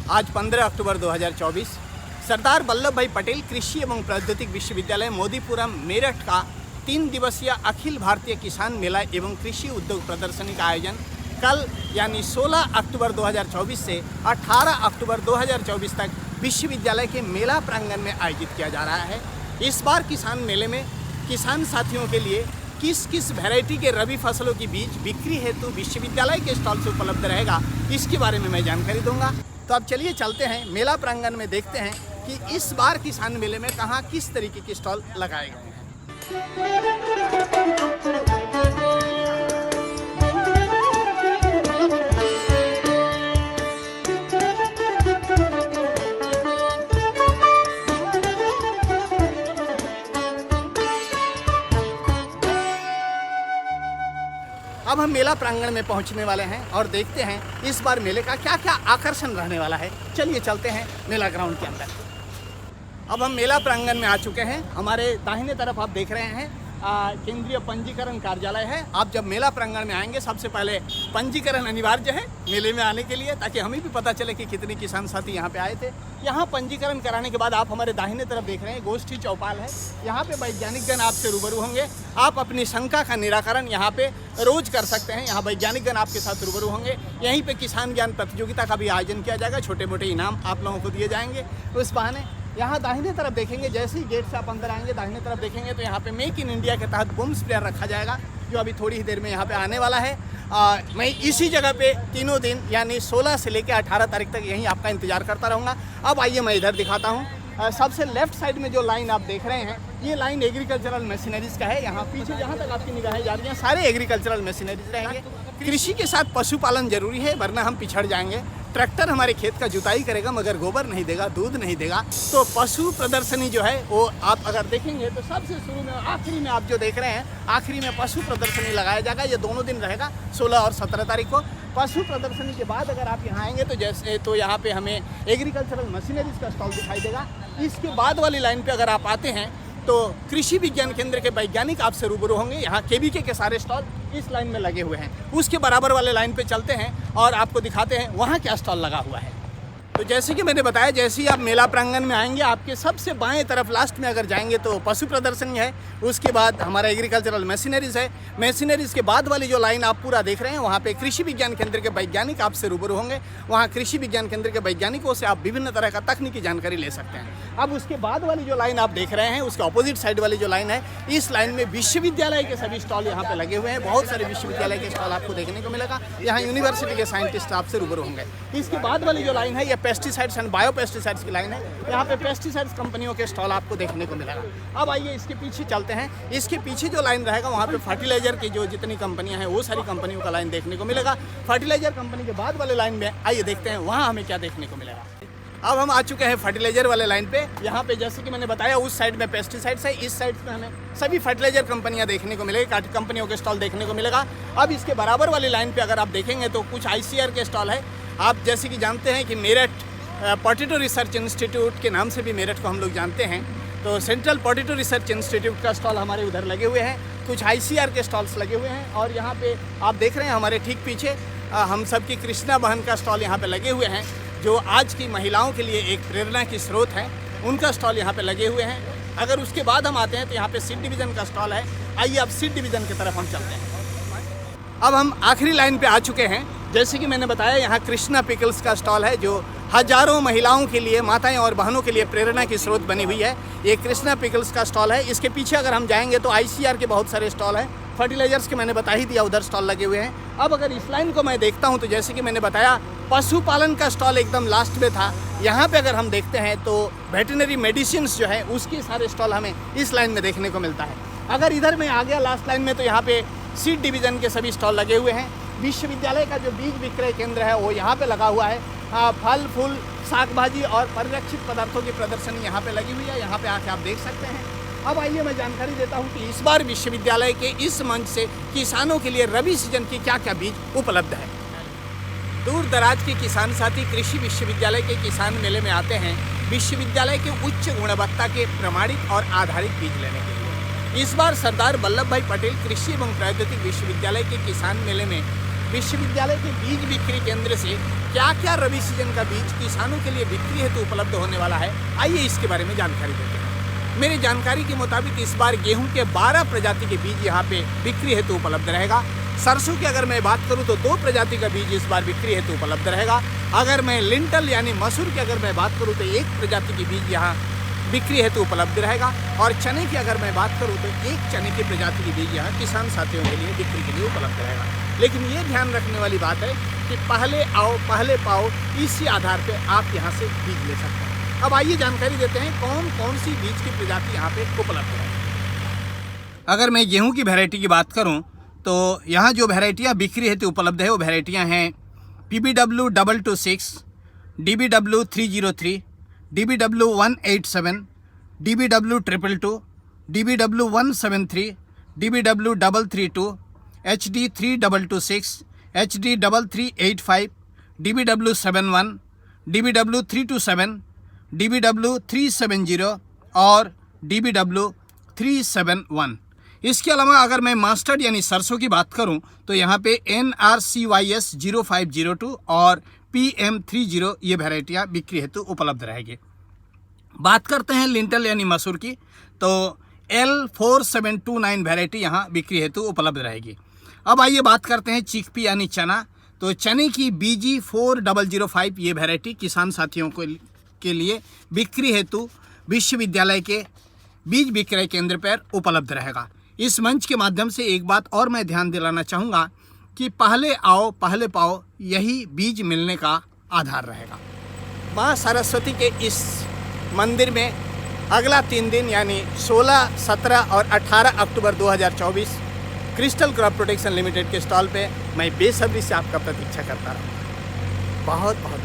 आज 15 अक्टूबर 2024 सरदार वल्लभ भाई पटेल कृषि एवं प्रौद्योगिकी विश्वविद्यालय मोदीपुरम मेरठ का 3 दिवसीय अखिल भारतीय किसान मेला एवं कृषि उद्योग प्रदर्शनी का आयोजन कल यानी 16 अक्टूबर 2024 से 18 अक्टूबर 2024 तक विश्वविद्यालय के मेला प्रांगण में आयोजित किया जा रहा है। इस बार किसान मेले में किसान साथियों के लिए किस किस वैरायटी के रबी फसलों की बीज बिक्री हेतु विश्वविद्यालय के स्टॉल से उपलब्ध रहेगा, इसके बारे में मैं जानकारी दूंगा। तो अब चलिए चलते हैं मेला प्रांगण में, देखते हैं कि इस बार किसान मेले में कहाँ किस तरीके के स्टॉल लगाए गए हैं। अब हम मेला प्रांगण में पहुंचने वाले हैं और देखते हैं इस बार मेले का क्या क्या आकर्षण रहने वाला है। चलिए चलते हैं मेला ग्राउंड के अंदर। अब हम मेला प्रांगण में आ चुके हैं। हमारे दाहिने तरफ आप देख रहे हैं केंद्रीय पंजीकरण कार्यालय है। आप जब मेला प्रांगण में आएंगे सबसे पहले पंजीकरण अनिवार्य है मेले में आने के लिए, ताकि हमें भी पता चले कि कितने किसान साथी यहाँ पे आए थे। यहाँ पंजीकरण कराने के बाद आप हमारे दाहिने तरफ देख रहे हैं गोष्ठी चौपाल है। यहाँ पे वैज्ञानिकगण आपसे रूबरू होंगे। आप अपनी शंका का निराकरण यहाँ पे रोज कर सकते हैं। यहाँ वैज्ञानिकगण आपके साथ रूबरू होंगे। यहीं पे किसान ज्ञान प्रतियोगिता का भी आयोजन किया जाएगा। छोटे मोटे इनाम आप लोगों को दिए जाएंगे। उस बहाने यहाँ दाहिने तरफ देखेंगे, जैसे ही गेट से आप अंदर आएंगे दाहिने तरफ देखेंगे तो यहाँ पे मेक इन इंडिया के तहत बूम स्प्रेयर रखा जाएगा, जो अभी थोड़ी ही देर में यहाँ पे आने वाला है। मैं इसी जगह पे तीनों दिन यानी 16 से लेकर 18 तारीख तक यहीं आपका इंतजार करता रहूँगा। अब आइए मैं इधर दिखाता हूँ। सबसे लेफ्ट साइड में जो लाइन आप देख रहे हैं, ये लाइन एग्रीकल्चरल मशीनरीज का है। यहाँ पीछे जहाँ तक आपकी निगाहें जा रही हैं सारे एग्रीकल्चरल मशीनरीज रहेंगे। कृषि के साथ पशुपालन जरूरी है, वरना हम पिछड़ जाएंगे। ट्रैक्टर हमारे खेत का जुताई करेगा मगर गोबर नहीं देगा, दूध नहीं देगा। तो पशु प्रदर्शनी जो है वो आप अगर देखेंगे तो सबसे शुरू में आखिरी में आप जो देख रहे हैं, आखिरी में पशु प्रदर्शनी लगाया जाएगा। ये दोनों दिन रहेगा, 16 और 17 तारीख को। पशु प्रदर्शनी के बाद अगर आप यहाँ आएंगे तो यहाँ पे हमें एग्रीकल्चरल मशीनरीज का स्टॉल दिखाई देगा। इसके बाद वाली लाइन पे अगर आप आते हैं तो कृषि विज्ञान केंद्र के वैज्ञानिक आपसे रूबरू होंगे। यहाँ केवीके के सारे स्टॉल इस लाइन में लगे हुए हैं। उसके बराबर वाले लाइन पे चलते हैं और आपको दिखाते हैं वहाँ क्या स्टॉल लगा हुआ है। तो जैसे कि मैंने बताया, जैसे ही आप मेला प्रांगण में आएंगे आपके सबसे बाएं तरफ लास्ट में अगर जाएंगे तो पशु प्रदर्शनी है। उसके बाद हमारा एग्रीकल्चरल मशीनरीज है। मशीनरीज के बाद वाली जो लाइन आप पूरा देख रहे हैं, वहाँ पे कृषि विज्ञान केंद्र के वैज्ञानिक आपसे रूबरू होंगे। वहाँ कृषि विज्ञान केंद्र के वैज्ञानिकों से आप विभिन्न तरह का तकनीकी जानकारी ले सकते हैं। अब उसके बाद वाली जो लाइन आप देख रहे हैं, उसके ऑपोजिट साइड वाली जो लाइन है, इस लाइन में विश्वविद्यालय के सभी स्टॉल यहाँ पे लगे हुए हैं। बहुत सारे विश्वविद्यालय के स्टॉल आपको देखने को मिलेगा। यहाँ यूनिवर्सिटी के साइंटिस्ट आपसे रूबरू होंगे। इसके बाद वाली जो लाइन है, ये पेस्टिसाइड्स एंड बायोपेस्टिसाइड्स की लाइन है। यहाँ पे पेस्टिसाइड्स कंपनियों के स्टॉल आपको देखने को मिलेगा। अब आइए इसके पीछे चलते हैं। इसके पीछे जो लाइन रहेगा वहाँ पे फर्टिलाइजर की जो जितनी कंपनियाँ हैं वो सारी कंपनियों का लाइन देखने को मिलेगा। फर्टिलाइजर कंपनी के बाद वाले लाइन में आइए देखते हैं वहाँ हमें क्या देखने को मिलेगा। अब हम आ चुके हैं फर्टिलाइजर वाले लाइन पे। यहाँ पे जैसे कि मैंने बताया, उस साइड में पेस्टिसाइड्स है, इस साइड में हमें सभी फर्टिलाइजर कंपनियाँ देखने को मिलेगी, कंपनियों के स्टॉल देखने को मिलेगा। अब इसके बराबर वाली लाइन पे अगर आप देखेंगे तो कुछ ICAR के स्टॉल है। आप जैसे कि जानते हैं कि मेरठ पोटैटो रिसर्च इंस्टीट्यूट के नाम से भी मेरठ को हम लोग जानते हैं। तो सेंट्रल पोटैटो रिसर्च इंस्टीट्यूट का स्टॉल हमारे उधर लगे हुए हैं। कुछ ICAR के स्टॉल्स लगे हुए हैं। और यहाँ पे आप देख रहे हैं हमारे ठीक पीछे हम सब की कृष्णा बहन का स्टॉल यहाँ पे लगे हुए हैं, जो आज की महिलाओं के लिए एक प्रेरणा की स्रोत है। उनका स्टॉल यहाँ पे लगे हुए हैं। अगर उसके बाद हम आते हैं तो यहाँ पे सीड डिवीज़न का स्टॉल है। आइए अब सीड डिवीज़न की तरफ हम चलते हैं। अब हम आखिरी लाइन पे आ चुके हैं। जैसे कि मैंने बताया, यहाँ कृष्णा पिकल्स का स्टॉल है, जो हजारों महिलाओं के लिए, माताएं और बहनों के लिए प्रेरणा की स्रोत बनी हुई है। ये कृष्णा पिकल्स का स्टॉल है। इसके पीछे अगर हम जाएंगे तो ICAR के बहुत सारे स्टॉल हैं। फर्टिलाइजर्स के मैंने बता ही दिया, उधर स्टॉल लगे हुए हैं। अब अगर इस लाइन को मैं देखता हूँ तो जैसे कि मैंने बताया, पशुपालन का स्टॉल एकदम लास्ट में था। यहाँ पे अगर हम देखते हैं तो वेटरनरी मेडिसिन्स जो है उसके सारे स्टॉल हमें इस लाइन में देखने को मिलता है। अगर इधर में आ गया लास्ट लाइन में तो यहाँ पे सीड डिवीज़न के सभी स्टॉल लगे हुए हैं। विश्वविद्यालय का जो बीज विक्रय केंद्र है वो यहाँ पे लगा हुआ है। फल फूल साग भाजी और परिरक्षित पदार्थों की प्रदर्शनी यहाँ पे लगी हुई है। यहाँ पे आके आप देख सकते हैं। अब आइए मैं जानकारी देता हूँ कि इस बार विश्वविद्यालय के इस मंच से किसानों के लिए रबी सीजन की क्या क्या बीज उपलब्ध है। दूर दराज के किसान साथी कृषि विश्वविद्यालय के किसान मेले में आते हैं विश्वविद्यालय के उच्च गुणवत्ता के प्रमाणित और आधारित बीज लेने के लिए। इस बार सरदार वल्लभ भाई पटेल कृषि एवं प्रौद्योगिकी विश्वविद्यालय के किसान मेले में विश्वविद्यालय के बीज बिक्री केंद्र से क्या क्या रबी सीजन का बीज किसानों के लिए बिक्री हेतु उपलब्ध होने वाला है, आइए इसके बारे में जानकारी देते हैं। मेरी जानकारी के मुताबिक इस बार गेहूं के 12 प्रजाति के बीज यहाँ पे बिक्री हेतु उपलब्ध रहेगा। सरसों की अगर मैं बात करूं तो 2 प्रजाति का बीज इस बार बिक्री हेतु उपलब्ध रहेगा। अगर मैं लिंटल यानी मसूर की अगर मैं बात करूं तो 1 प्रजाति के बीज यहाँ बिक्री हेतु उपलब्ध रहेगा। और चने की अगर मैं बात करूं तो 1 चने की प्रजाति के बीज यहाँ किसान साथियों के लिए बिक्री के लिए उपलब्ध रहेगा। लेकिन ये ध्यान रखने वाली बात है कि पहले आओ पहले पाओ, इसी आधार पे आप यहाँ से बीज ले सकते हैं। अब आइए जानकारी देते हैं कौन कौन सी बीज की प्रजाति यहाँ पे उपलब्ध है। अगर मैं गेहूं की वैरायटी की बात करूं तो यहाँ जो वैरायटियाँ बिक्री हेतु उपलब्ध है वो वैरायटियाँ हैं PBW 226, DBW 303, DBW 187, DBW 222, DBW 173, DBW 332, HD 3226, HD 3385, DBW 71, DBW 327, DBW 370 और DBW 371। इसके अलावा अगर मैं मास्टर्ड यानी सरसों की बात करूं तो यहाँ पे NRCYS 0502 और PM30 ये वैरायटियाँ बिक्री हेतु उपलब्ध रहेगी। बात करते हैं लिंटल यानी मसूर की तो L4729 वैरायटी यहाँ बिक्री हेतु उपलब्ध रहेगी। अब आइए बात करते हैं चिकपी यानी चना। तो चने की BG 4005 ये वैरायटी किसान साथियों के लिए बिक्री हेतु विश्वविद्यालय के बीज विक्रय केंद्र पर उपलब्ध रहेगा। इस मंच के माध्यम से एक बात और मैं ध्यान दिलाना चाहूँगा कि पहले आओ पहले पाओ, यही बीज मिलने का आधार रहेगा। माँ सरस्वती के इस मंदिर में अगला 3 दिन यानी 16, 17 और 18 अक्टूबर 2024 क्रिस्टल क्रॉप प्रोटेक्शन लिमिटेड के स्टॉल पे मैं बेसब्री से आपका प्रतीक्षा करता रहूँगा। बहुत बहुत